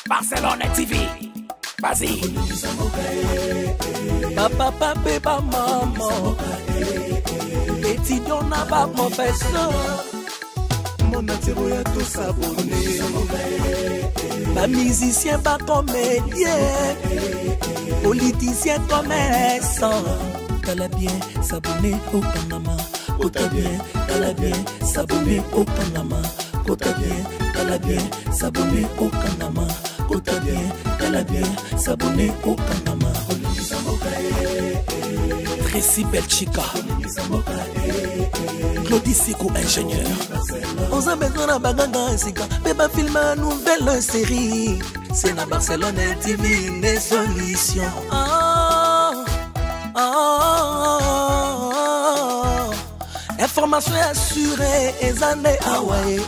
Barcelone TV. Vas-y. Papa, papa, maman. Étudiant n'a pas professeur. Mon atiro ya tout s'abonner. Pas musicien, pas comédien. Politicien, commerçant. T'as bien s'abonner au Panama. Kota bien, t'as bien s'abonner au Panama. Kota bien, t'as bien s'abonner au Panama. Kota bien, t'as bien s'abonner au Panama. Tracy Belchica, Claudie Siko ingénieur. On a besoin d'un baganga et sika. Bébé filme une nouvelle série. C'est la Barcelone TV, les solutions. Information assurée et années Hawaii.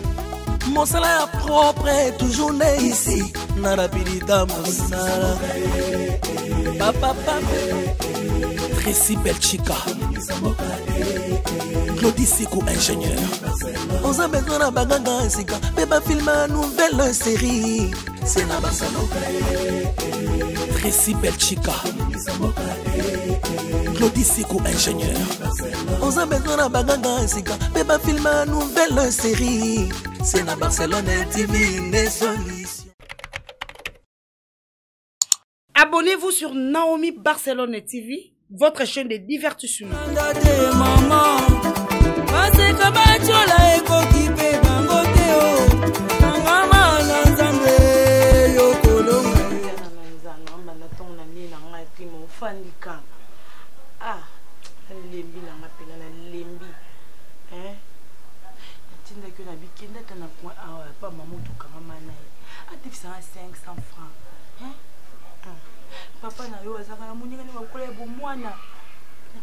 Mon salaire propre est toujours né ici. Narapidita Moussala. Papa, Tracy Belchica, Claudie Siko ingénieur. On a besoin d'un baganga et sika. Bébé filme une nouvelle série. C'est la Barcelone. Tracy Belchica, Claudie Siko ingénieur. On a besoin d'un baganga et sika. Bébé filme une nouvelle série. C'est la Barcelone TV, les solutions. Abonnez-vous sur Naomi Barcelone TV, votre chaîne de divertissement. Ah, lembi na mapena na lembi. Tinda que na bikenda tana point pas maman tout kamana. A tifisa 500 francs. Papa na yo azaka na muninga ni makolo ya bomwana.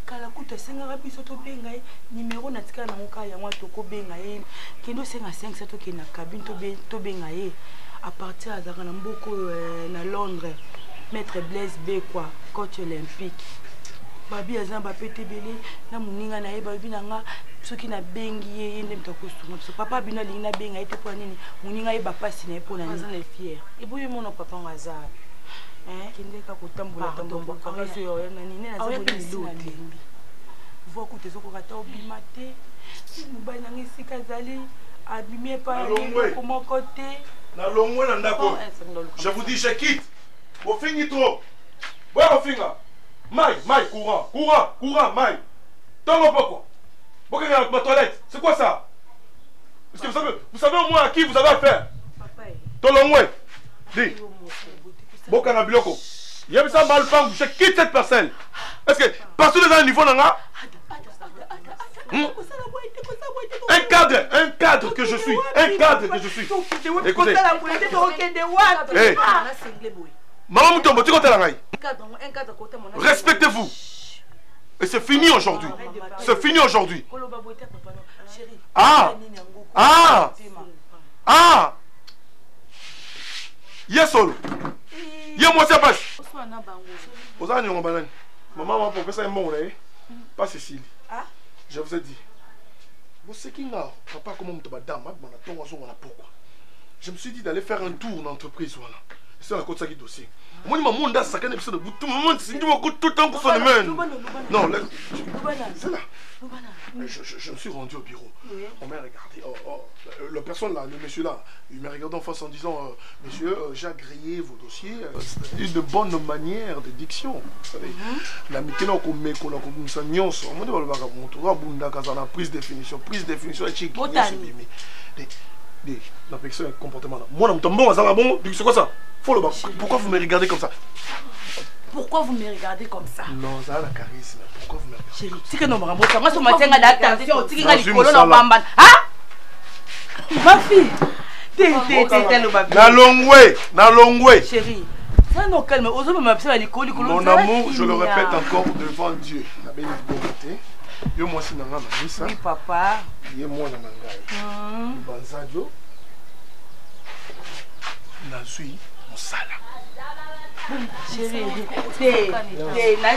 Kala kuta senga rapi soto benga numéro na tika na ngoka ya mwa toko benga ye. Kendo senga 500 to kina cabine to benga ye. À partir azaka na mboko na Londres. Maître Blaise B quoi, coach olympique. Babi azamba pété belé na muninga na ye babi nanga soki na bengi ye ndem to kosunga so papa bino linga benga ite po nini muninga ye bapa sine po na ni fier. Et boye mon papa ngaza. Kende ka kotambola tambola kanga yo na nini na zabo ni lote. Vo ko tezo ko kata obimate. Mubai na ngisika zali abimie pa comment côté. Na longwe na ndako. Je vous dis je quitte. Au fini trop. Ouais au fini. Maï, courant, Maï. Tango pourquoi? Pourquoi il y a ma toilette? C'est quoi ça? Parce que vous savez au moins à qui vous avez affaire. Tolongwe. Dis. Boka na biloko. Il y a ça mal fang, je quitte cette parcelle. Est-ce que partout dans le niveau nanga? Un cadre que je suis. Écoutez. Hey. Maman Moutombo, tu comptes la raille. Respectez-vous. Et c'est fini aujourd'hui. C'est fini aujourd'hui. Ah. Yes, solo. Yes, moi, ça passe. Vous avez un banane. Maman, pour faire ça, pas Cécile. Je vous ai dit. Vous savez qui n'a pas comment me dame, pourquoi? Je me suis dit d'aller faire un tour d'entreprise. Voilà. C'est un côté qui dossier. Moi, je suis ça quand épisode de tout le monde, c'est tout le temps pour son humain. Non, c'est là. Je me suis rendu au bureau. On m'a regardé. La personne là, le monsieur là, il m'a regardé en face en disant monsieur, j'ai agréé vos dossiers. C'est une bonne manière de diction. Vous savez, la métier là, comme ça, on m'a dit prise définition est chic. La personne est comportement là. Moi, c'est quoi ça? Pourquoi vous me regardez comme ça? Pourquoi vous me regardez comme ça? Non, ça a la charisme. Pourquoi vous me regardez? Chérie, si que non, moi, je m'attends d'attention. Si que non, Nicolo n'a pas mal. Ah? Ma fille. Na longwe. Chérie, ça non calme. Osez me appeler Nicolo. Mon amour, je le répète encore devant Dieu. La belle beauté. Yo moi si nanga mamisa. Oui papa. Yé moi na ngai. Banzadio. Nazui mosala. Chérie,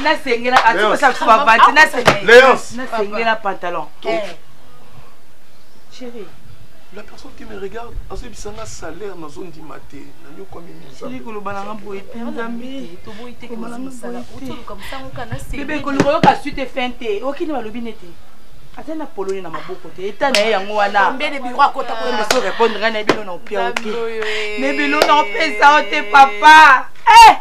na sengela atu ça va battre na sengela. Léonce. Na sengela pantalon. Chérie. La personne qui me regarde, a ce un salaire dans zone du matin. Bébé Koloko ka suite fente. Okini balobi nete. Atena poloni na maboko te. Etana yango wana. Mbele biro akota ko me so répondre na bino na opia oké. Mais bino na pesa ote papa. Eh!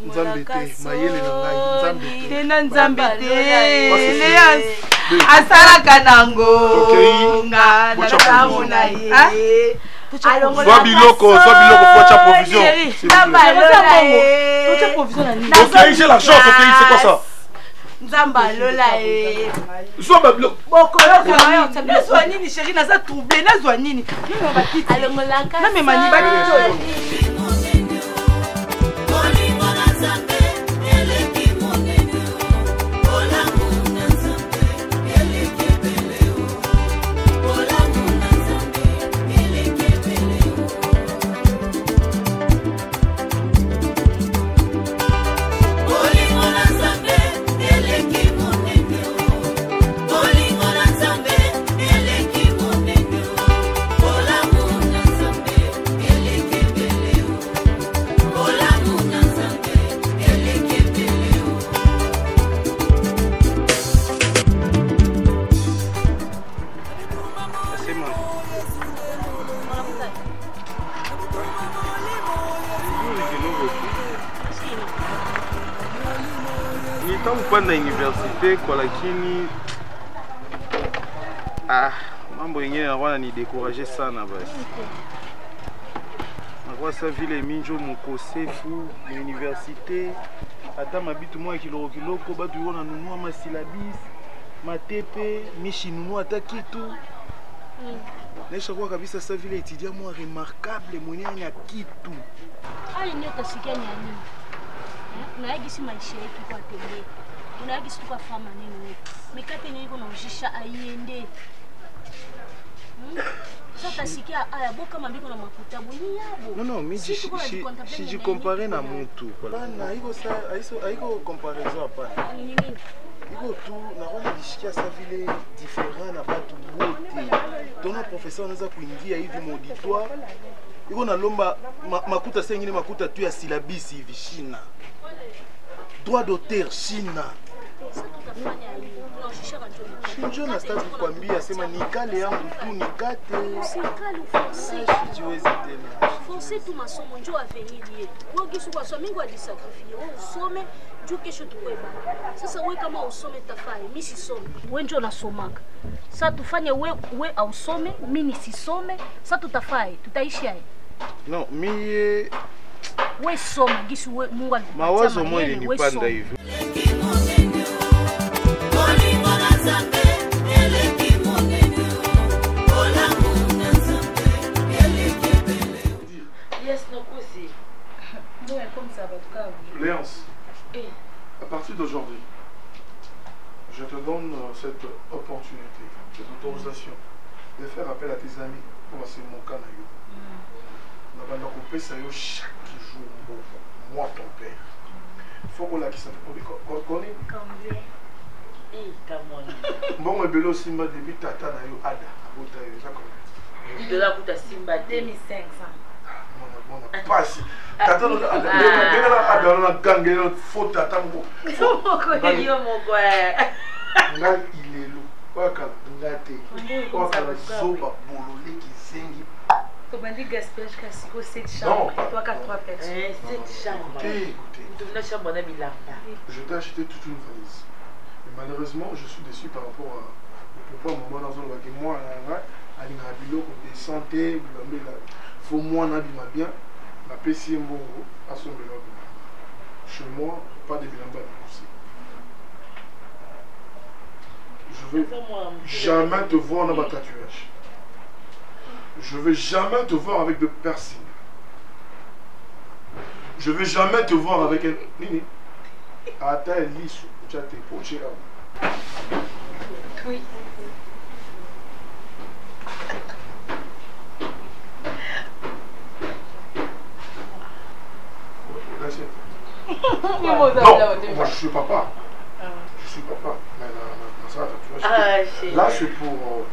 Nzambe te, mayele na ngai, nzambe te. Tena nzambe te. Elias. Asala kanango. Nga na tamona ye. Soit biloko, pour ta provision. Ok, j'ai la chance, ok, c'est quoi ça? Nzamba lola e. Soit ma biloko. Bokolo ko nazwa nini chérie naza troublé nazwa nini. Mimi batiti. Alongolaka. Na mema ni batiti. Na université kwa lakini mambo yengine nakuwa ni décourager sana basi. Nakuwa sa vile minjo mukosefu na université ata mabitu mwa kiloko batu yona nunua masilabis matepe mishi nunua ata kitu. Nesha kwa kabisa sa vile étudiant moi remarquable mwenye anya kitu. Ai nyota sikia nini? Unaigisi maisha yetu kwa tembea. Unagi situka fama nini wewe? Mikate niko na ushisha aiende. Sasa sikia aya boka mambiko na makuta buni yabo. Non, mais si comparer na mtu. Bana iko sa iko comparaison hapana. Nini? Iko tu na wana dishikia sa vile différent na batu wote. Tona professeur anaweza kuingia hivi mu auditoire. Iko na lomba makuta sengine makuta tu ya syllabus hivi China. Droit d'auteur China. Shinjo na start kukwambia sema nikale yangu tu nikate. Usikale uforce. Siwezi tena. Force tu masomo njo avenir yetu. Wewe kisu kwa somo ngo adisacrifier. Wewe usome njo kesho tukweba. Sasa wewe kama usome tafai, mimi sisome. Wewe njo unasomaka. Sasa tufanye wewe ausome, mimi nisisome. Sasa tutafai, tutaishi hai. Non, mie wewe soma gisu wewe Mungu alikupatia mawazo moyo ilinipanda hivi. Léance, à partir d'aujourd'hui, je te donne cette opportunité, cette autorisation de faire appel à tes amis pour passer mon cas. On va couper ça chaque jour, moi ton père. Il faut qu'on l'a qui ça fait connaît. Bon, mais Bello Simba début tata na yo ada abota yo ça comme. De la kuta Simba 2500. Mon pas si. Tata no ada na gangue no faut tata mo. Ko yo mo kwa. Nga ilelo. Kwa kala ngate. Kwa kala zoba bolole ki zengi. Comme on dit gaspillage classique, 7 chambres, toi 3 personnes. 7 chambres. Écoutez, je t'ai acheté toute une valise. Mais malheureusement, je suis déçu par rapport à pourquoi maman dans un local. Moi, à l'ingabilo, de santé, il faut moi, on bien. La PC à son vélo. Chez moi, pas de bilamba aussi. Je veux jamais te voir dans ma tatouage. Je ne veux jamais te voir avec de piercing. Je ne veux jamais te voir avec un... Nini. Attends, lisse. Tu as tes poches là. Oui. Non, moi je suis papa. Je suis papa. Mais là, c'est pour...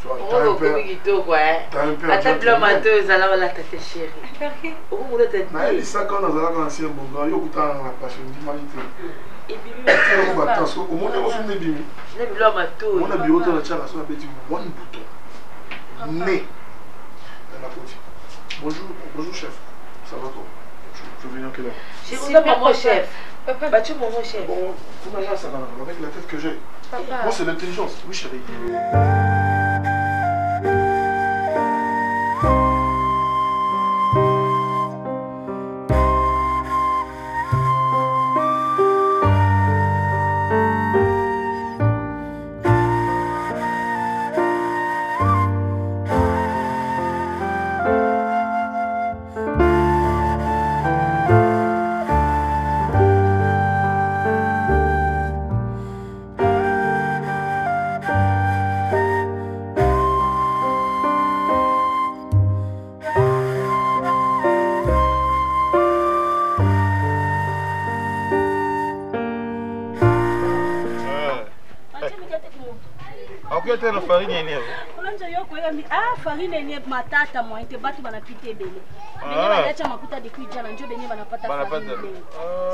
T'as un père. Attends, l'homme à deux, alors là, t'as fait chérie. Où vous êtes? Mais il s'est quand on a lancé un bon gars, il y a beaucoup de passion d'humanité. Et puis, au moins, on a bimi. l'homme à deux. On a bureau de la tchara, on a petit one bouton. Né. Bonjour chef. Ça va toi? Je viens en quelle heure? C'est pas mon chef. Bah, tu es mon chef. Bon, pour l'instant, ça va avec la tête que j'ai. Moi, c'est l'intelligence. Oui, chérie. La farine yenyewe. Kwanza yo kwa farine yenyewe matata mwa inte batu banapita ebele. Benye banacha makuta de kuija na njo benye banapata farine.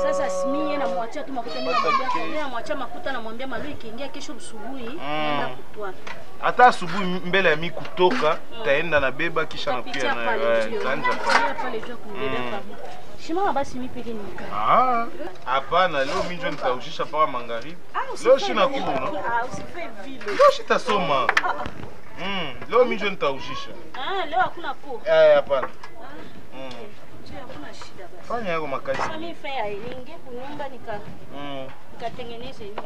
Sasa simie na mwacha tu makuta mimi namwambia mwacha makuta na mwambia malo ikiingia kesho asubuhi naenda kutwa. Hata asubuhi mbele ya mimi kutoka taenda na beba kisha na pia na tanja pale jo kunibeba pamoja. Shima basi mimi peke nika. Hapana, leo mimi ndio nitaushisha paka magharibi. Leo sina kuna. Usife vile. Leo sitasoma. Leo mimi ndio nitaushisha. Leo hakuna po. Hapana. Hakuna shida basi. Fanya yako makazi. Sasa mimi fanya niingie kunyumba nikatengeneze hivi.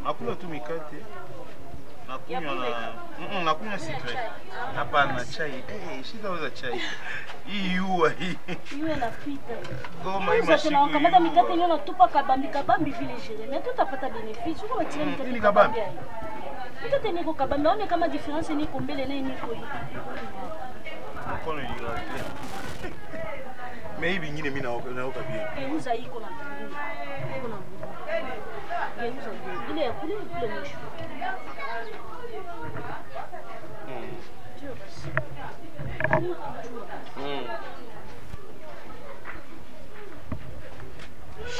Nakula tu mikate. Nakunywa secret. Hapana chai. Shitaweza chai. Hii yua hii. Yue napita. Goma hii mashiku. Sasa kama mikate nyo natupa kabambi vile jere. Na tutapata benefit. Uko watira mikate ni kabambi. Mikate niko kabambi. Naone kama difference niko mbele na niko hii. Mkono ilikuwa. Maybe nyingine mimi naoka pia. Geuza iko na buru. Iko na buru. Geuza buru. Ile ya kule mwisho.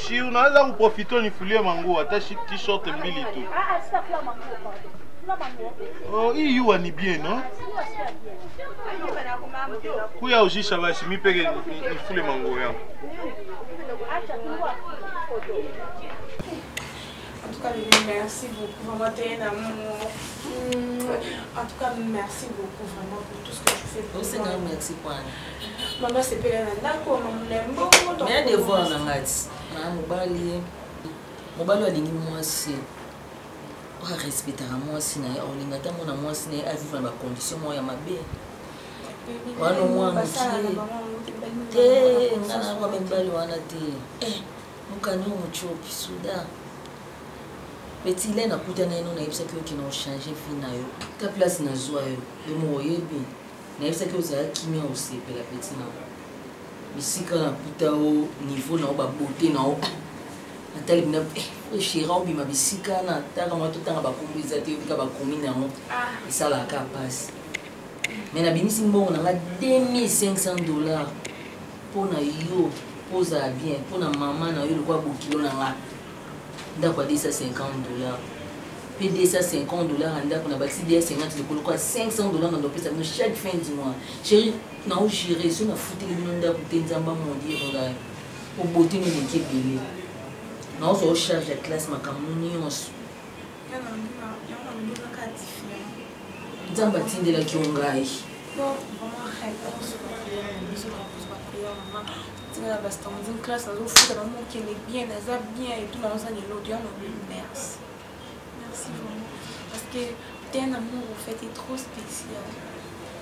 Si unaweza kuprofita nifulie manguo hata t-shirt mbili tu. Sasa kwa manguo pardon. Hii yua ni bien, no? Kuya ujisha basi mimi peke nifule manguo yangu. En tout cas, merci beaucoup. Vraiment, t'es un amour. En tout cas, merci beaucoup vraiment pour tout ce que tu fais pour moi. Merci pour Maman, c'est pas un d'accord, maman, l'aime beaucoup. Mais il y a des voix dans la maths. Mobali alingi mwasi. Oka respectera mwasi na olinga ta mona mwasi na vivre dans condition moya mabe. Wana mwana te ngana kwa mbali wana te. Mukani umuchopi suda. Petit lait na kuta na ino na ibisa ki okina o changer vie na yo. Ta place na zwa yo. Yo mo yebi. Na ibisa ki ozala kimia osepela petit na. Bisika na kuta o niveau na o ba beauté na o. Atali bina chéra o bima bisika na taka mo totanga ba kombiza te bika ba komina mo. Isala ka passe. Mais na binisi mbongo na $2500 pour na yo, posa bien, pour na maman na yo le quoi bokilo na nga. Ndako $250. Puis $250 ndako na basi $50 le quoi $500 na ndopesa no chaque fin du mois. Chérie, na o gérer so na foutre le ndako tenzamba mon Dieu on a au beauté ni ke belé. Na o so charge la classe makamuni onso. Nzamba tindela ki ongai. Non, vraiment réponse maman. Tu vas dans une classe, on fout maman qui est bien, elle a bien et tout dans un l'audio, merci. Merci vraiment parce que t'es un amour en fait est trop spécial.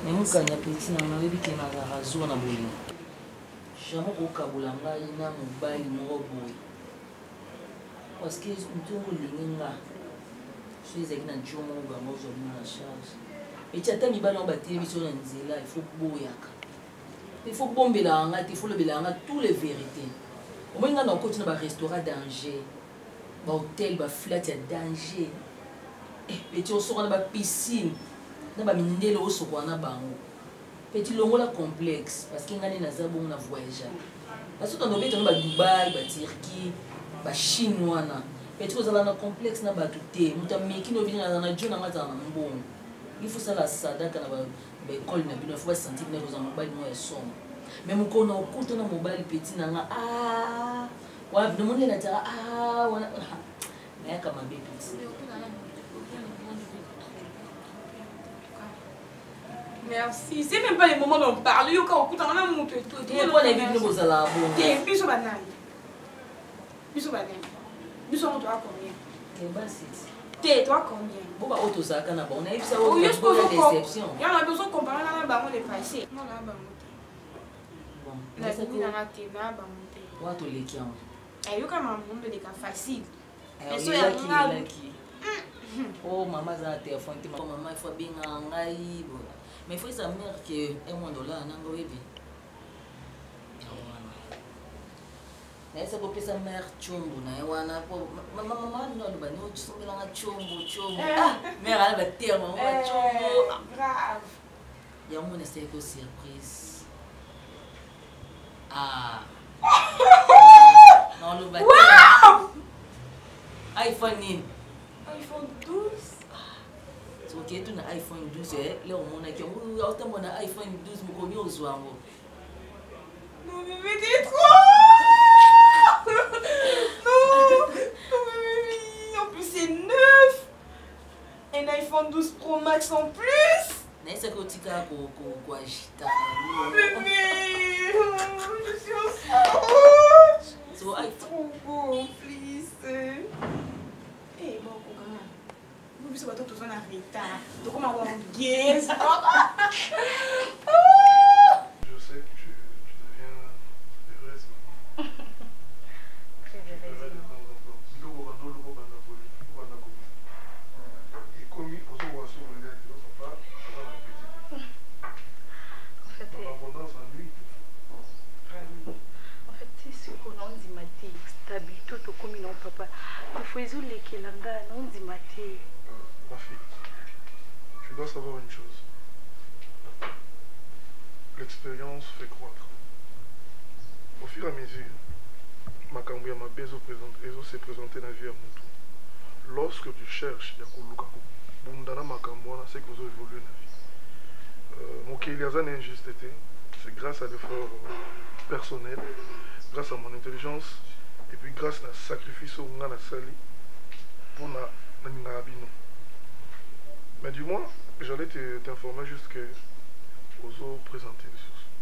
Mais mon kanya petit na mabebi ke na razo na boli. Jamais ko kabula ngai na mobali mo boy. Parce que ntongo linga. Je suis avec un jomo bango zo na charge. Et tu attends mibala on battre biso na nzela il faut boyaka. Il faut bomber là, il faut le bilan, toutes les vérités. Au moins, on continue à restaurer danger. Hôtel, flat, il y a danger. Petit, on sort dans la piscine. On a miné le haut sur la banque. Petit, l'on a complexe. Parce qu'il y a des gens qui voyagent. Parce que on a Dubaï, Turquie, Chinois. Petit, on a un complexe. On a tout. On a mis qui nous vient dans la journée. Il faut ça la sada quand on va école. Il faut sentir que nous avons mobile moins sombre. Mais mon qu'on a au cours de nos mobile petit nanga ah ouais demander la terre ah voilà mais comme un bébé merci c'est même pas les moments d'en parler au cas où on a monté tout et pour les vidéos vous allez bon biso banane biso on doit combien et bah c'est t'es toi combien bon bah auto ça kana bon on a eu ça au déception il y a besoin comparer là bas on est passé non là bas la vie dans la télé, what to les qui ont et yo comme un monde de cas facile et so ya qui oh maman ça téléphone maman il faut bien ngai mais il faut sa mère que $1 nango bébé na esa ko pesa mère chumbu na wana po maman no ba no tsongela nga chumbu mère ala ba terme chumbu grave ya mona c'est ko surprise. Ah. Non, le bâtiment. Wow! iPhone 9. iPhone 12. So, ok, tu as iPhone 12, là, on a qui on a iPhone 12, mais qu'on y a aux oiseaux. Non, mais t'es trop! Non, mais en plus, c'est neuf. Un iPhone 12 Pro Max en plus. N'est-ce que tu as quoi agita? Bébé, je suis enceinte. So I trop beau, please. Eh, bon, comment? Nous, nous sommes tous en retard. Donc, on va avoir une guise. Je sais que tu deviens heureuse. Très heureuse. Comme non papa, il faut isoler que l'anga non dit maté. Ma fille, tu dois savoir une chose. L'expérience fait croître. Au fur et à mesure, makambo ya mabezo s'est présenté dans la vie à mon tour. Lorsque tu cherches ya koluka bundana makambo wana, c'est que vous évoluez dans la vie. Mon Kéliazan est injusteté, c'est grâce à l'effort personnel, grâce à mon intelligence. Et puis grâce à sacrifice au a sali pour na nabino. Mais du moins, j'allais t'informer juste que ozo présenter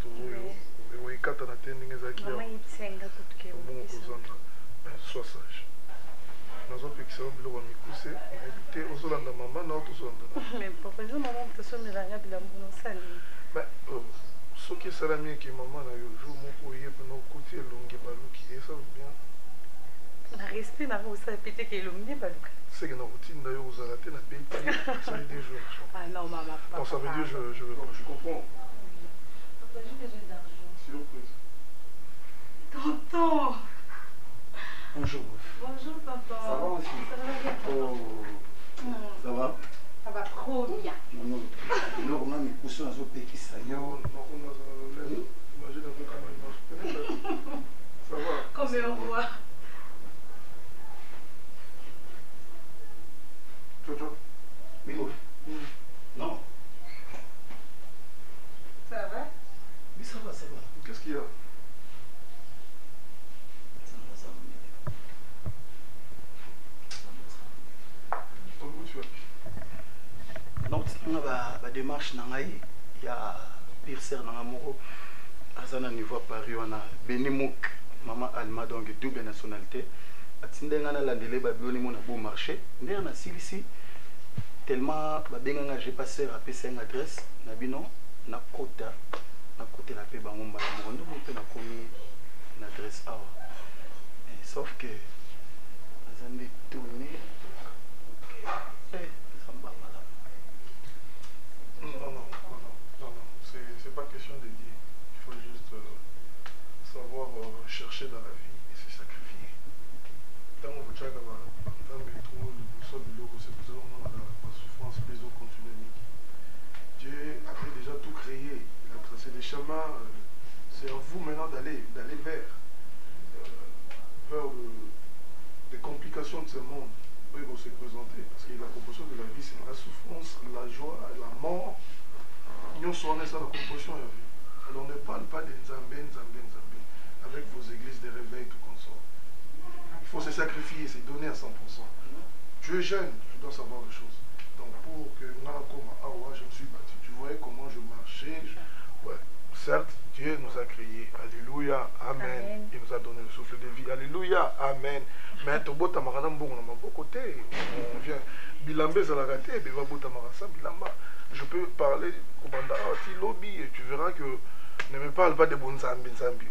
tozo kata na tending ezaki ya bon kozanga sois sage. Nazo pekisa biloko ya mikuse na ebite ozolanda mama na otozolanda. Mais papa je maman tosomela bilamba no sali. Mais soki esalami eke mama na yo jour moko oye mpena okoti elongi baluki eza bien. Na respect na vous ça pété que l'omni baluka. C'est que na routine d'ailleurs vous allez na paye ça fait des jours. Ah non maman. Non ça veut dire je veux pas. Je comprends. Papa j'ai besoin d'argent. Surprise. Tonton. Bonjour. Bonjour papa. Ça va aussi? Ça va bien. Oh. Ça va? Ça va trop bien. Non non. Alors on a mis coussins à zopé qui ça y est. Non imagine un peu comment il marche. Ça va. Comme un roi. Milo. Non. Ça va? Mais ça va, ça va. Qu'est-ce qu'il y a? Ça va. Où tu vas? Non, c'est la démarche il y a pire serre dans l'amour. À un niveau à Paris, on a Benimouk, maman Alma, donc double nationalité. À Tindengana, la délai, on a beau marché. On a ici. Tellement j'ai passé à passer une adresse nabino na côté la paix bangomba mondo on a commis une adresse awa sauf que azande tourner ça va mal. Non c'est pas question de dire, il faut juste marcher dans la vie et se sacrifier. Tant que vous avez la souffrance, les eaux continuent. Dieu avait déjà tout créé. Il a tracé des chemins. C'est à vous maintenant d'aller vers des complications de ce monde. Oui, vous se présenter. Parce que la proportion de la vie, c'est la souffrance, la joie, la mort. Nous sommes ça la composition. Alors ne parle pas des Nzambé, avec vos églises de réveil, tout comme ça. Il faut se sacrifier, c'est donner à 100%. Tu es jeune, tu dois savoir des choses. Donc pour que je me suis battu, tu voyais comment je marchais. Ouais. Certes, Dieu nous a créés. Alléluia, Amen. Il nous a donné le souffle de vie. Alléluia, Amen. Mais tu as côté. On vient. Bilambé, ça l'a raté. Je peux parler au Banda lobby et tu verras que ne me parle pas de bons Zambi. Donc,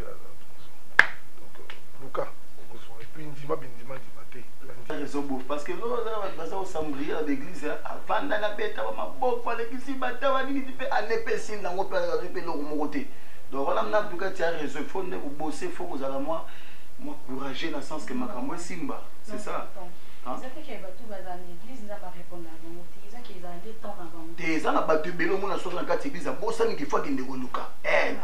Lucas, et puis Ndima. Parce que nous avons sambré à l'église avant la bête, donc on a tout cas raison, il faut bosser, il faut vous allez m'encourager dans le sens que ma caméra Simba, c'est ça. Des ans à battu Bélo, mon assaut dans 4 églises, à Bossan qui faut qu'il ne Luka. Eh,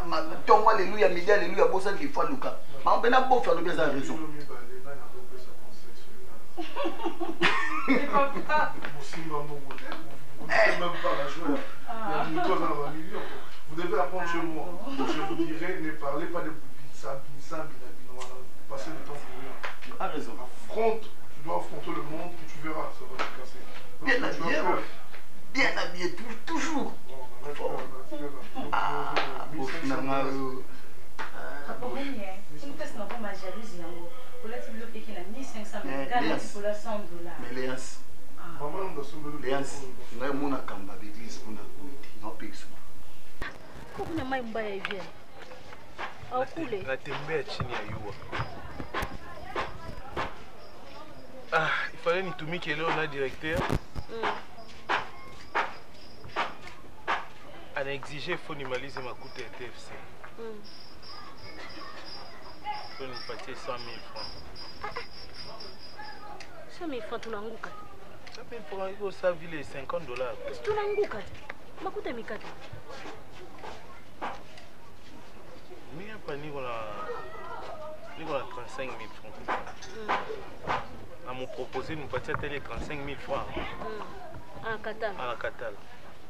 ton alléluia, midi, alléluia, Bossan qui faut Luka. Mais on peut pas faire le bien à raison. Vous devez apprendre chez moi. Je vous dirai, ne parlez pas de passer le temps pour rien. A raison. Affronte, tu dois affronter le monde et tu verras, ça va te casser. Bien habillé, bien habillé, toujours. Ah, pour finalement. Léance, nous avons un camp d'église pour nous pixels. Kuna mai mbaya hivi. Au kule. Natembea chini ya jua. Il fallait nitumike leo na directeur. Ana exigé faut nimalize makuta ya TFC. Faut nipatie 100 000 francs. 100 000 francs tunaanguka. 100 000 francs iko sa vile $50. Tunaanguka. Makuta mikate. Mimi hapa niko na 35 000 francs. On m'a proposé de nous passer télé 35 000 francs. En Katala.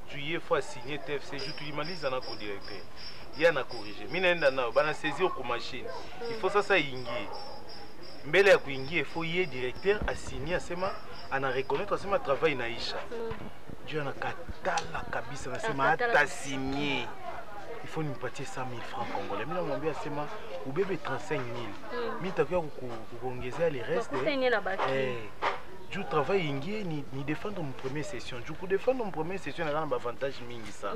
Tu y es fois signé TFC, je te imagine dans le directeur. Il y a un corrigé. Je vais saisir comme machine. Il faut ça ingi. Mbele ya kuingia, il faut y être directeur à signer asema ana reconnaître asema travail naisha. Dieu ana katala kabisa nasema hata signé. Il faut nous payer 100 000 francs congolais. Mais on m'a asema ubebe 35 000. Mimi takia kuongezea les restes. Je travaille ni défendre mon première session. Je peux défendre mon première session dans un avantage mingi ça.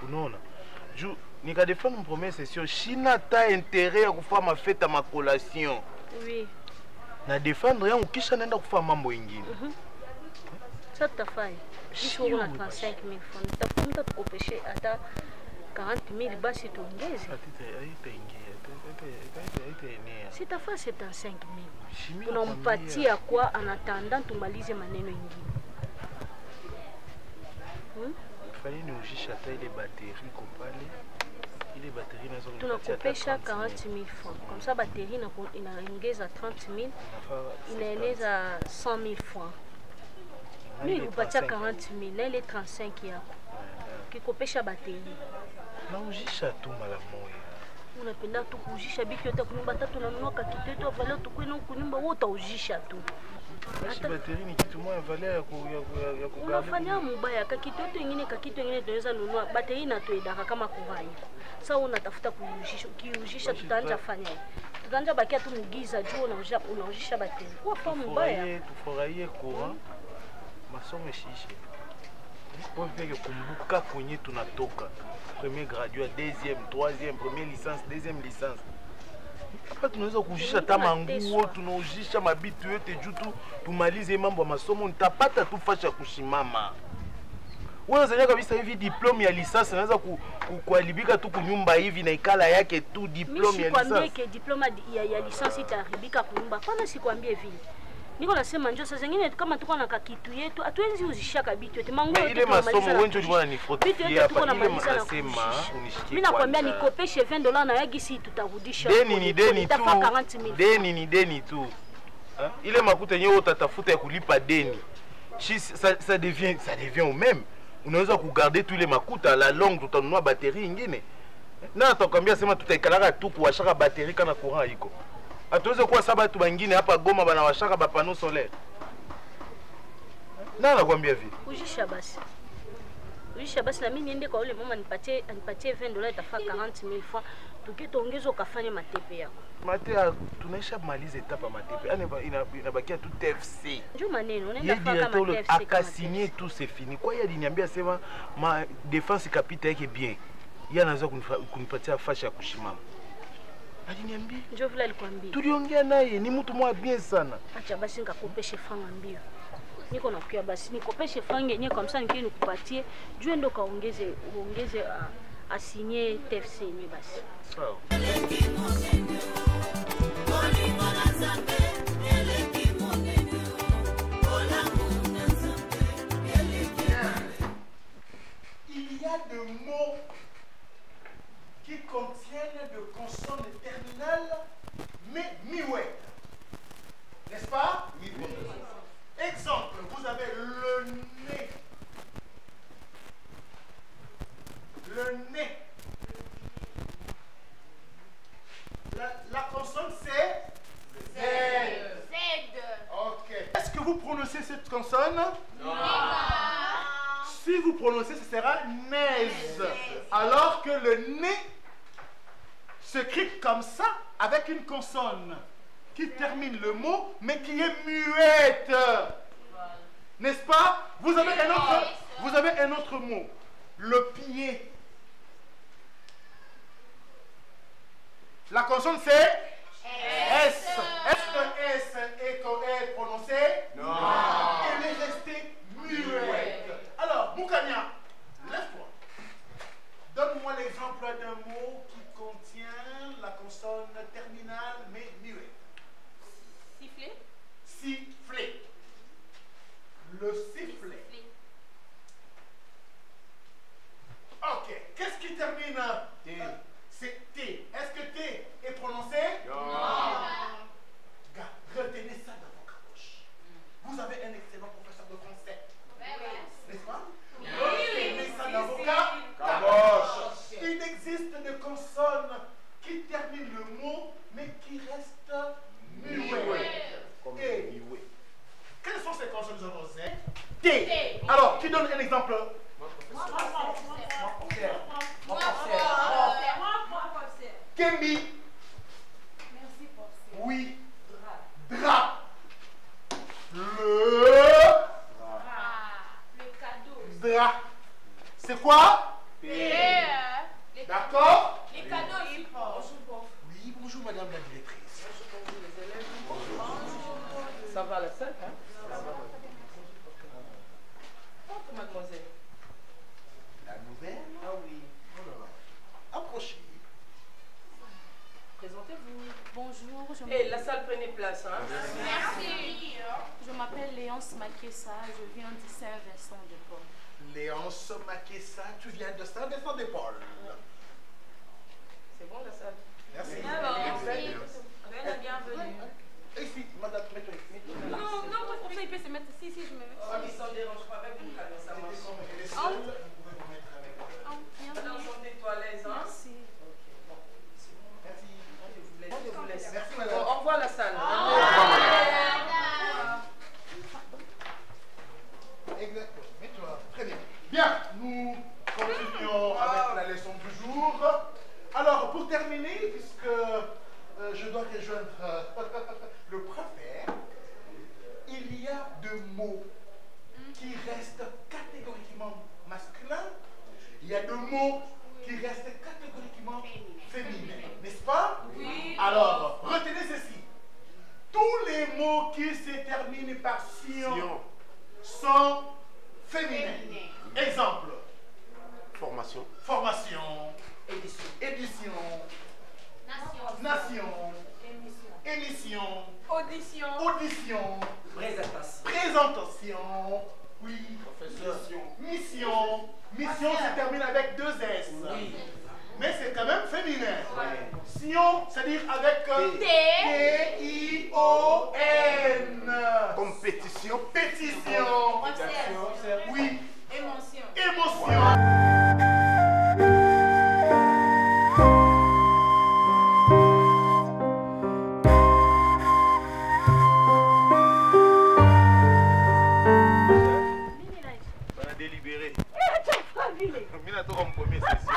Non. Je ni ka défendre mon première session, China ta intérêt à faire ma fête à ma collation. Oui. Na défendre yangu kisha naenda kufanya mambo mengine. Ça t'a fait. Je on a 35 000 francs. Tafuta tukopeshe hata 40 000 basi tuongeze. Si ta fait 75 000. Tunampatia kwa en attendant tumalize maneno mengine. Fallait nous ujisha hata ile batterie kopale. Ile batterie nazo tunakopesha 40 000 francs. Comme ça batterie inaongeza 30 000. Inaeneza 100 000 francs. Nous upatia 40 000, là il est 35 yako. Kikopesha batterie. Na ujisha tu mara moja. Unapenda tu kujisha biki yote kunyumba tatu na nunua kitu yetu valeur tu kwenu kunyumba wote ujisha tu. Hata batterie ni kitu moja valeur ya ku unafanya mbaya kitu yetu kingine tunaweza nunua batterie na tuedaka kama kuvai. Sasa unatafuta kujisha ukiujisha tutaanza fanya. Tutaanza bakia tu mugiza juu unaujisha batterie. Kwa famu mbaya. Tufurahie courant. Masomo shishe. Pour faire kumbuka kwenye tunatoka. Premier graduat, deuxième, troisième, première licence, deuxième licence. Hapa tunaweza kujisha tama nguo, tunaujisha mabitu yote juu tu tumalize mambo ya masomo, nitapata tu fasha kushimama. unazania kabisa hivi diplome ya licence naweza kuharibika tu kunyumba hivi na ikala yake tu diplome ya licence. Mimi sikwambie diploma ya licence itaharibika kunyumba. Hapana, sikwambie vile. Niko nasema njoo saa zingine kama tuko na kakitu yetu hatuwezi uzishaka bitu yetu. Mango yetu ile masomo wewe ndio ulikuwa unanifuatia hapa ile nasema unishikie. Mimi nakwambia nikopeshe $20 na yagi si tutarudisha. Deni ni deni tu. Deni ni deni tu. Ile makuta yenyewe utatafuta ya kulipa deni. Ça devient au même. Unaweza kugarder tous les makuta la longue tutanunua batterie nyingine. Na atakwambia sema tutaikalaka tu kuwashaka batterie kana courant iko. Hatuweze kuwa saba tu bangine hapa Goma bana washaka ba panneau solaire. Na nakwambia vipi? Ujisha basi na mimi niende kwa yule mama nipatie $20 itafaa 40,000 francs. Tukiongeza ukafanye matepe yako. Matea tunaisha maliza etapa matepe. Inabakia tu TFC. Njoo maneno unaenda faka kama TFC. Akasigner tout c'est fini. Kwa hiyo aliniambia sema ma défense capita yake bien. Yeye anaweza kunipatia fashi ya kushimama. Aliniambia. Njoo vile alikwambia. Tuliongea naye ni mtu mwa bien sana. Acha basi nikakopeshe franga mbio. Niko nakuya basi nikopeshe franga yenyewe kwa msani kile nikupatie. Juu ndo kaongeze asigner TFC ni basi. Sawa. Il y a des mots qui contiennent de consonnes terminales mais muettes. N'est-ce pas? Oui. Exemple, vous avez le nez. Le nez. La consonne c'est Z. Z. Ok. Est-ce que vous prononcez cette consonne? Non. Si vous prononcez, ce sera naise. Alors que le nez s'écrit comme ça avec une consonne qui termine le mot mais qui est muette. N'est-ce pas? Vous avez un autre mot. Le pied. La consonne c'est S. Est-ce que S est prononcé? Non. Elle est restée muette. Alors, Moukania, lève-toi. Donne-moi l'exemple d'un mot qui contient la consonne terminale mais muette. Siffler. Siffler. Le sifflet. Ok. Qu'est-ce qui termine? T. C'est T. Est-ce que T est prononcé? Non. Gars, retenez ça dans vos caboches. Vous avez un excellent professeur de français. N'est-ce pas? Oui. Retenez ça dans vos caboches. Il existe des consonnes qui terminent le mot mais qui restent muettes. Quelles sont ces consonnes? Nous avons Z, T. Alors, qui donne un exemple? Moi, Kémy. Merci, professeur. Oui. Drap. Le cadeau. Drap. C'est quoi? D'accord? Les cadeaux aussi. Oui, bonjour madame la directrice. Bonjour les élèves. Bonjour. Ça va la salle, hein? Ça va. Bonjour mademoiselle. La nouvelle? Ah oui. Oh là là. Approchez. Présentez-vous. Bonjour. Et la salle prenez place, hein? Merci. Je m'appelle Léonce Makessa, je viens du Saint-Vincent-de-Paul. Léonce Makessa, tu viens de Saint-Vincent-de-Paul. C'est bon la salle? Merci. Merci. Bienvenue. Ici, madame, mets-toi ici. Non, pour ça, il peut se mettre ici, je me mets. Oh, mais ça ne dérange pas, avec vous, ça marche. Elle est seule, vous pouvez vous mettre avec elle. Bienvenue. Sentez-toi à l'aise, hein? Merci. Merci. Je vous laisse. Merci, madame. Au revoir la salle. Exactement. Mets-toi. Très bien. Bien, nous continuons avec la leçon du jour. Alors, pour terminer, puisque je dois rejoindre le préfet, il y a deux mots qui restent catégoriquement masculins. Il y a deux mots qui restent catégoriquement féminins. N'est-ce pas? Oui. Alors, retenez ceci. Tous les mots qui se terminent par sion sont féminins. Exemple. Formation. Formation. Édition. Édition. Nation. Nation. Émission. Émission. Audition. Audition. Présentation. Présentation. Oui. Professeur. Mission. Mission se termine avec 2 S. Oui. Mais c'est quand même féminin. Sion, c'est-à-dire avec T-I-O-N. Compétition. Pétition. Observe. Oui. Émotion. Émotion. On a délibéré. Mina toi comme première session.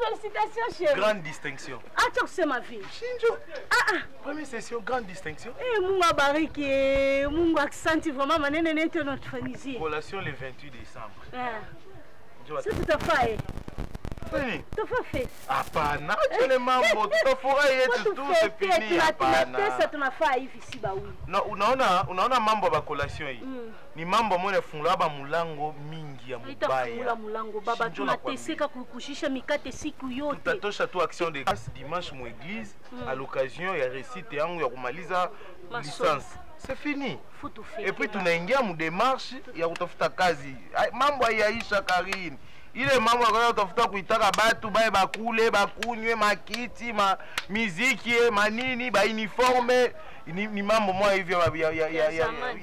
Félicitations, chérie. Grande distinction. Ah, tu sais ma fille. Shinjo. Première session, grande distinction. Eh, Munga bariki, Munga accenti vraiment manene nete notre famille. Collation le 28 décembre. C'est tout à fait. Fini. Tu fait. Hapana, tu le mambo, tutafurahi yetu tu c'est fini hapana. Pesa tunafaa hivi si ba oui. No, unaona mambo ba collation hii. Ni mambo mwana fungula ba mulango mingi ya mubaya. Itafungula mulango baba tunateseka kukushisha mikate siku yote. Tutatosha tu action de grâce dimanche mu église à l'occasion ya récite yangu ya kumaliza licence. C'est fini. Et puis tunaingia mu démarche ya kutafuta kazi. Mambo hayaisha Karine. Ile mambo ya kutafuta kuitaka batu bae bakule bakunywe makiti miziki manini ba uniforme ni mambo moja hivyo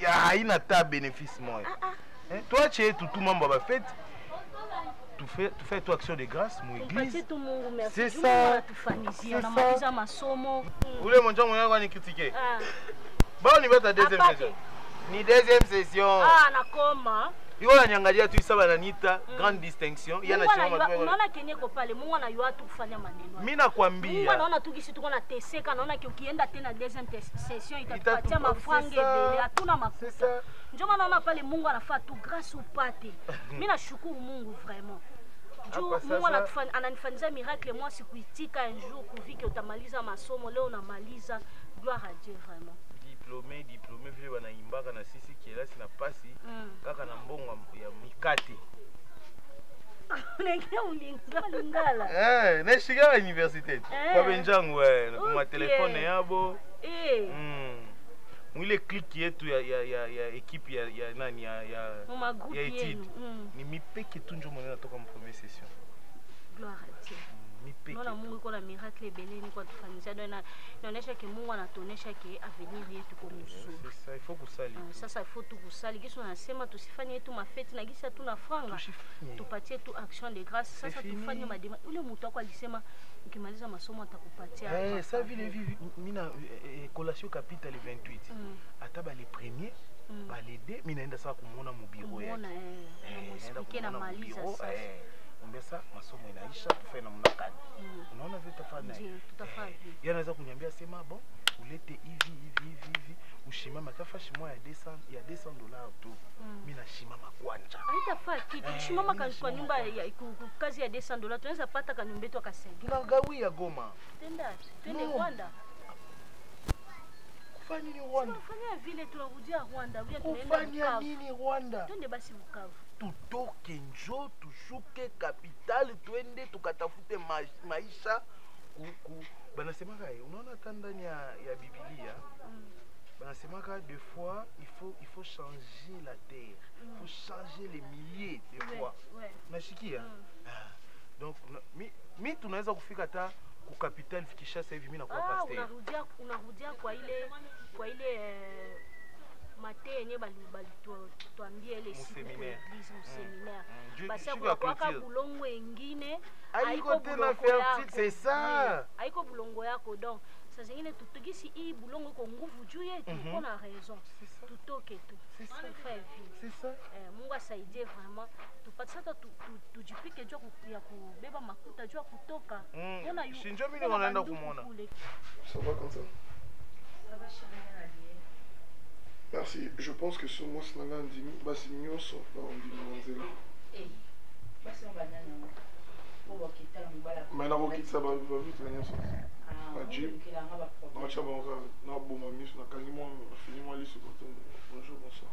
ya haina ta bénéfice moja. Toi tu tout mambo ba fête. Tu fais toi action de grâce mu église. C'est ça. Tunamaliza masomo. Ule mwanzo mwanangu anikritiquer. Bon ni bata deuxième session. Ni deuxième session. Nakoma. Yo anyangalia tu isa bananita grande distinction. Yana chama tu. Unaona kenyeko pale Mungu anayua tu kufanya maneno. Mimi nakwambia. Mungu anaona tu kisi tuko na teseka, naona ukienda tena deuxième session itatupatia mafrange mbele. Hatuna makuta. Ndio maana naona pale Mungu anafaa tu grâce upate. Mimi nashukuru Mungu vraiment. Mungu ananifanyia miracle moi sikuitika un jour kuvike utamaliza masomo leo unamaliza. Gloire à Dieu vraiment. Diplômé vile wanaimbaka na sisi kielasi na pasi kaka na mbongo ya mikate. Unaingia ulingala. Nashika université. Kwa benjangu kwa telefone yabo. Mwile click yetu ya equipe ya nani ya étude. Ni mipeke tu njo mwana natoka mu première session. Gloire à Dieu. Naona Mungu iko na miracle beleni kwa tufanyisha ndio inaonyesha ke Mungu anatuonesha ke avenir yetu kwa mzuri. Sasa il faut kusali. Sasa il faut tu kusali. Kisha unasema tusifanye yetu mafeti na kisha tuna franga. Tupatie tu action de grâce. Sasa tufanye madema. Ule mtu wako alisema ukimaliza masomo atakupatia. Ça vile vivi mina collation capitale 28. Ataba les premiers ba les deux mina enda sasa kumuona mu bureau yake. Muona na maliza sasa. Mbesa masomo inaisha tufanye namna gani? Unaona vile tutafanya. Tutafanya. Yeye anaweza kuniambia sema bon, ulete hivi ushimama tafashi moja ya $200 tu. Mimi nashimama kwanja. Haitafaa kitu. Ushimama kwa nyumba ya kazi ya $200 tunaweza pata ka nyumba yetu akasaidia. Tunagawia Goma. Twende Rwanda. Kufanya nini Rwanda? Kufanya vile tunarudia Rwanda. Kufanya nini Rwanda? Twende basi Bukavu. Tutoke njo tushuke kapitali twende tukatafute maisha banasemaka unaona hata ndani ya Biblia banasemaka des fois il faut changer la terre, il faut changer les milliers de fois. Nashikia donc mi tunaweza kufika hata ku capital fikisha sasa hivi mimi nakuwa pasteur. Unarudia kwa ile mate yenye bali tuambie ile siku mu seminaire basi kwa bulongo wengine haiko tena fertile, c'est ça haiko bulongo yako donc saa zingine tutugisi hii bulongo iko nguvu juu yetu kuna raison tutoke tu c'est ça Mungu asaidie vraiment tupate sasa tujipike jua ya kubeba makuta jua kutoka ona yu shinjo mimi wanaenda kumuona ça va comme ça. Merci. Je pense que ce mois, c'est un dimi. Bah, c'est mignon, sauf là, on dit mademoiselle. Mais là, on quitte ça, va vite, la ça. La jeep. On va tiens, on va bon, ma mise, on a quasiment fini moi, liste. Bonjour, bonsoir.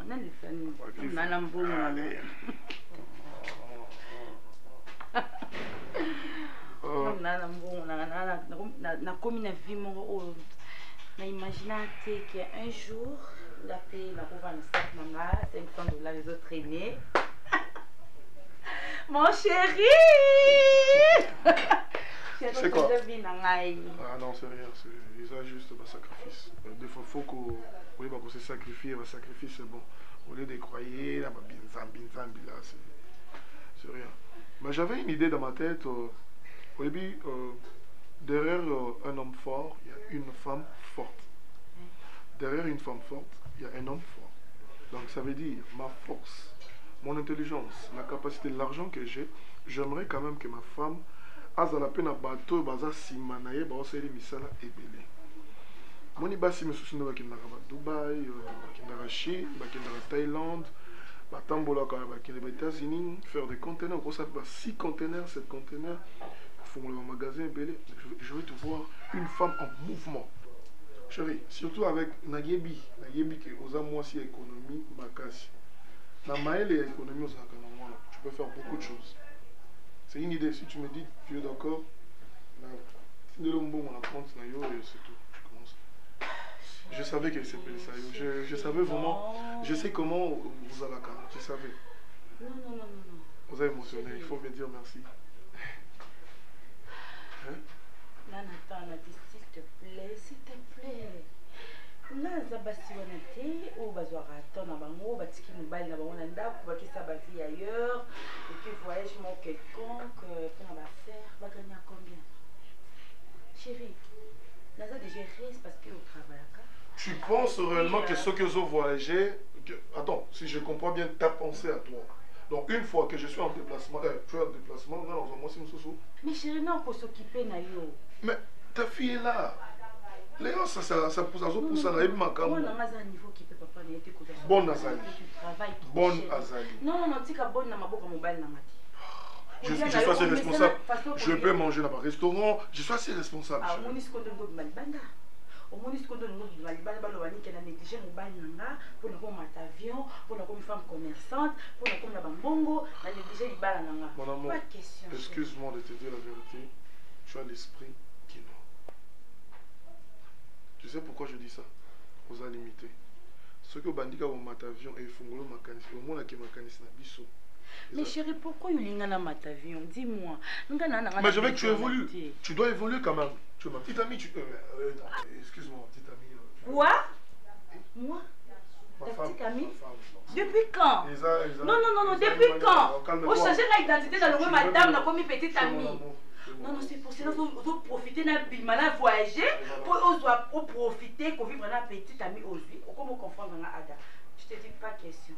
nani fani nana mbongo nana mbongo na komi na vie moko na imaginer qu'un jour la paix na ko vana sac manga $500 les autres traîner mon chéri. C'est quoi? Ah non, c'est rien, c'est juste un sacrifice. Des fois, il faut qu'on se sacrifie, un sacrifice c'est bon. Au lieu de croyer, là, c'est rien. Mais j'avais une idée dans ma tête. Au début, derrière un homme fort, il y a une femme forte. Derrière une femme forte, il y a un homme fort. Donc ça veut dire ma force, mon intelligence, la capacité, l'argent que j'ai, j'aimerais quand même que ma femme aza la peine à bateau, baza simanaye, baza seli misala ebele. Moni basi mesusu ndo bakendaka ba Dubai, bakendaka Chine, bakendaka Thaïlande, batambola ka bakendaka États-Unis, faire des conteneurs, gros ça 6 conteneurs, 7 conteneurs, font le magasin ebele. Je veux te voir une femme en mouvement. Chérie, surtout avec Nayebi qui osa moi si économie makasi. Na maël et économie osa kana tu peux faire beaucoup de choses. C'est une idée, si tu me dis tu es d'accord, si de l'ombo on apprend na yo et c'est tout. Je commence. Je savais qu'elle s'appelait ça. Je savais vraiment, je sais comment vous allez la je savais. Non. Vous avez émotionné, il faut me dire merci. Hein? Nathan, s'il te plaît. Naza basi wana te o bazwaka temps na bango batiki mobali na bango na ndako bakisa ba vie ailleurs et puis voyage mon quelconque pour ma faire va gagner combien? Chérie, naza déjà reste parce que au travail là. Tu penses réellement que ceux que ont voyagé attends, si je comprends bien ta pensée à toi. Donc une fois que je suis en déplacement, tu es en déplacement, non, moi c'est mon sousou. Mais chérie, non pour s'occuper na yo. Mais ta fille est là. Les gens, ça pousse à ça, pousse à la Bonne Azali. Bonne Azali. Non, tika bonne na maboka mobile na mati. Je suis assez responsable. Je peux manger dans un restaurant. Je suis assez responsable. Ah, on est ce qu'on doit malbanda. Au moins, ce qu'on doit malbanda, balobani qui a négligé mobile nanga pour ne pas mettre avion, pour ne pas une femme commerçante, pour ne pas une bongo, na négligé libala nanga. Mon amour, pas de question. Excuse-moi de te dire la vérité. Tu as l'esprit qui non. Tu sais pourquoi je dis ça? Vous allez limiter. Ce que bandika au matavion et fungolo makanis, au moins qui makanis na biso. Mais chérie, pourquoi il y a un matavion? Dis-moi. Mais je veux que tu évolues. Tu dois évoluer quand même. Tu es ma petite amie. Excuse-moi, petite amie. Quoi? Moi? Ta petite amie? Depuis quand? Non, depuis quand? Vous changez l'identité dans le monde, madame, n'a pas mis petite amie. Non, c'est pour cela que vous profitez d'un bilmana voyager pour profiter, pour vivre dans petite amie aujourd'hui. Comment comprendre dans Ada? Je te dis pas question.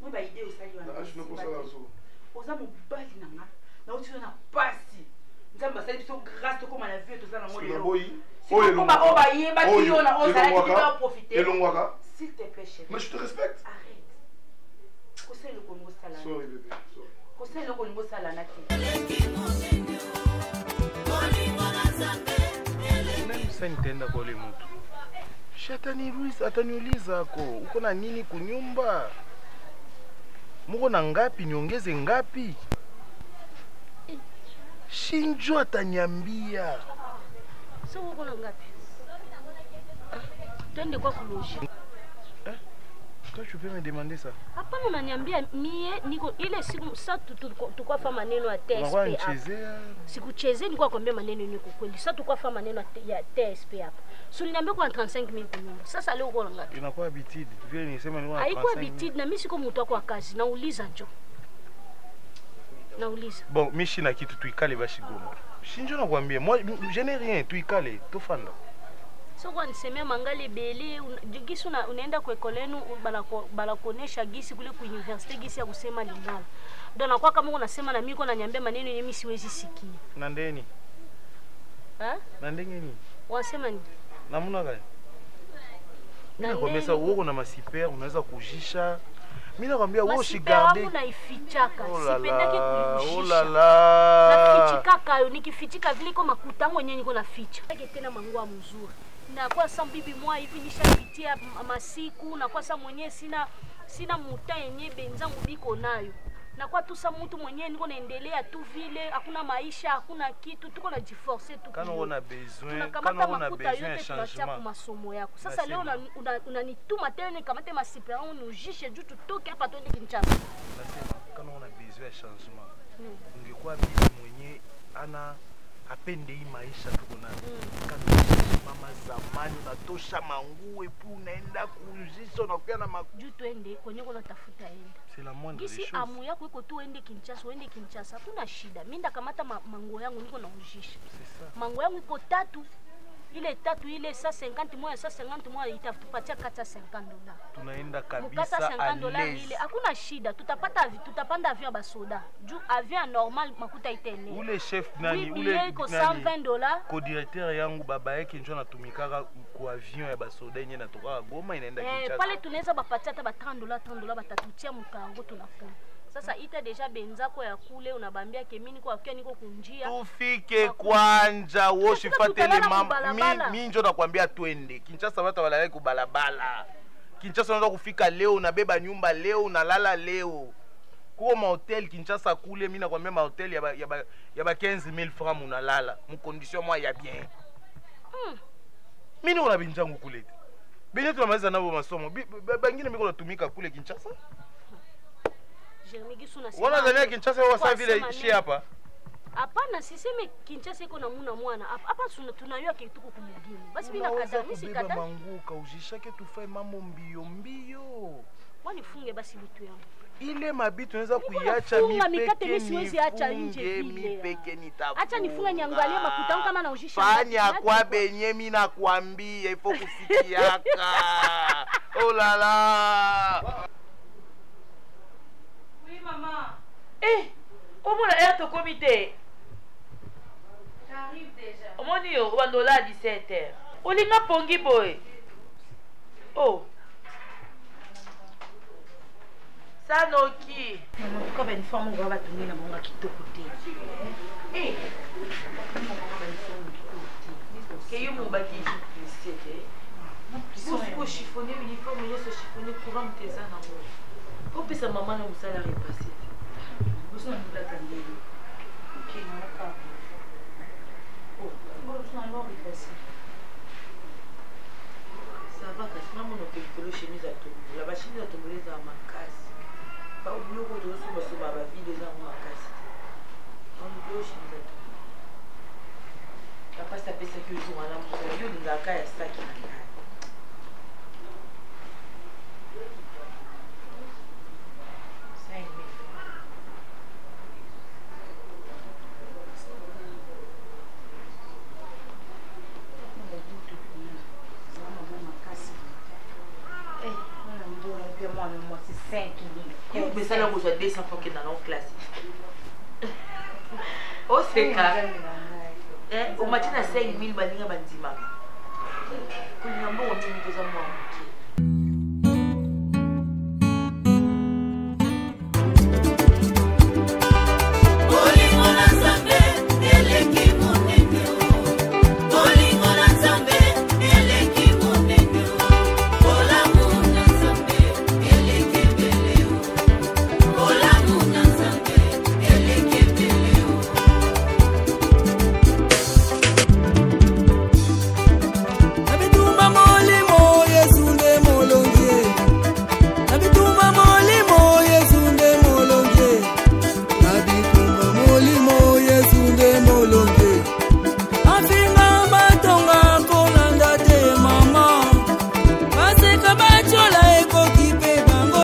Moi, bah, idée au salut. Je ne pense pas à ça. Aux hommes, bali nanga. Na uti na pasi. Nzamba sali biso grâce comme la vie tout ça na mode. S'il te plaît, chérie. Mais je te respecte. Arrête. Conseil le Congo sala. Sorry bébé. Conseil le Congo sala naki. Nani sasa nitaenda kwa yule mtu? Ataniuliza ako, uko na nini kunyumba? Muko na ngapi niongeze ngapi? Shinjo ataniambia. So uko na ngapi? Twende kwa kuloji. Toi tu peux me demander ça? Hapana unaniambia mie niko ile siku sasa tukwa fa maneno ya TSP hapa. Sikuchezea nilikuwa kwambia maneno niko kweli. Sasa tukwa fa maneno ya TSP hapa. So niliambia kwa 35,000 kwa nyumba. Sasa leo uko ngapi? Inakuwa habitude. Vile nisema ni 35,000. Haikuwa habitude na mimi siko mtu wako wa kazi. Nauliza njo. Nauliza. Bon, mimi sina kitu tuikale basi Goma. Shinjo nakwambia, moi je n'ai rien, tuikale, tofanda. So kwa nisemea mangali bele gisi unaenda kwa ekolenu balakonesha gisi kule ku university gisi ya kusema lingala. Ndio nakuwa kama unasema na mimi uko naniambia maneno yenyewe siwezi sikia. Na ndeni? Na ndengeni? Wasema nini? Namuna gani? Mimi nakwambia sasa uko na masiper unaweza kujisha. Mimi nakwambia wewe usigarde. Masiper unaifichaka. Sipendake kujisha. Oh la la. Nafichika kayo nikifichika vile kwa makutango yenyewe niko naficha. Yake tena mangua mzuri. Na kwa sababu bibi mwa hivi nishapitia masiku na kwa sababu mwenyewe sina sina muta yenye benzangu biko nayo. Na kwa tusa mtu mwenyewe niko naendelea tu vile, hakuna maisha, hakuna kitu, tuko na jiforce tu. Kana una besoin, kana una besoin de changement. Masomo yako. Sasa leo unanituma tena nikamate masipera unujishe juu tutoke hapa twende Kinshasa. Nasema kana una besoin ya changement. Ungekuwa bibi mwenyewe ana apende hii maisha tuko nayo. Mama zamani unatosha manguo epu unaenda kujisha unakuwa na juu twende kwenye kuna tafuta enda. C'est la moindre des choses. Gisi amu yako iko tu uende Kinshasa, hakuna shida. Mimi ndakamata manguo yangu niko na ujisha. Manguo yangu iko 3. Ile 3 ile 150 moja 150 moja itakupatia $450. Tunaenda kabisa $50 ile hakuna shida. Tutapanda avion basoda. Juu avion normal makuta itene. Ule chef nani ule iko $120. Co-directeur yangu baba yake ndio anatumikaka kwa avion ya basoda yenyewe natoka Goma inaenda Kinshasa. Pale tunaweza bapatia hata $30 batatutia mkango tunafanya. Sasa ita deja benzako ya kule unabambia kemini kwa kia niko kunjia. Tufike kwanja woshi fatele mama. Mimi ndio nakwambia twende. Kinshasa watu walala kubalabala. Kinshasa unaweza kufika leo unabeba nyumba leo unalala leo. Kwa hotel Kinshasa kule mimi nakwambia hotel ya ba 15000 francs unalala. Mu condition moi ya bien. Mimi una binjangu kule. Benye tunamaliza nabo masomo. Bangine miko natumika kule Kinshasa. Wana zania Kinshasa wasa vile shi hapa? Hapana, siseme Kinshasa iko na mwana. Hapa tunayua kitu kumugini. Basi mimi nakata, mimi sikata. Manguka ujishake tufae mambo mbio. Wanifunge basi vitu yangu. Ile mabitu unaweza kuiacha mimi siwezi acha nje vile. Acha nifunge niangalie makuta kama na ujisha. Fanya kwa benye mimi nakwambia ifo kusikiaka. Oh la la. Oui maman. Comment la air te comité? J'arrive déjà. Au moins on va nous là à 17h. Olinga pongi boy. Oh. Sanoki. Maman, pourquoi ben une femme on va tourner na monga kitoko te. Keyo mo baki c'était. Pour chiffonner l'uniforme, il y a ce chiffonner courant mteza na mo. Pour que sa maman ne musala repasser. Vous n'avez pas attendez. OK, d'accord. Oh, vous n'allez pas repasser. Ça va que maman no pekolo chemise à tout. La machine à tomber dans ma casse. Pas oublier que tu reçois sur ma vie déjà ma casse. On oublie chemise à tout. Papa ça fait 5 jours à la maison. Yo dinga ka ya saki na. Mais ça là, vous avez 200 francs dans la classe. Oh, c'est carré. Au matin à 5000 baninga bandima. Quand il y a un bon, on dit que ça moi.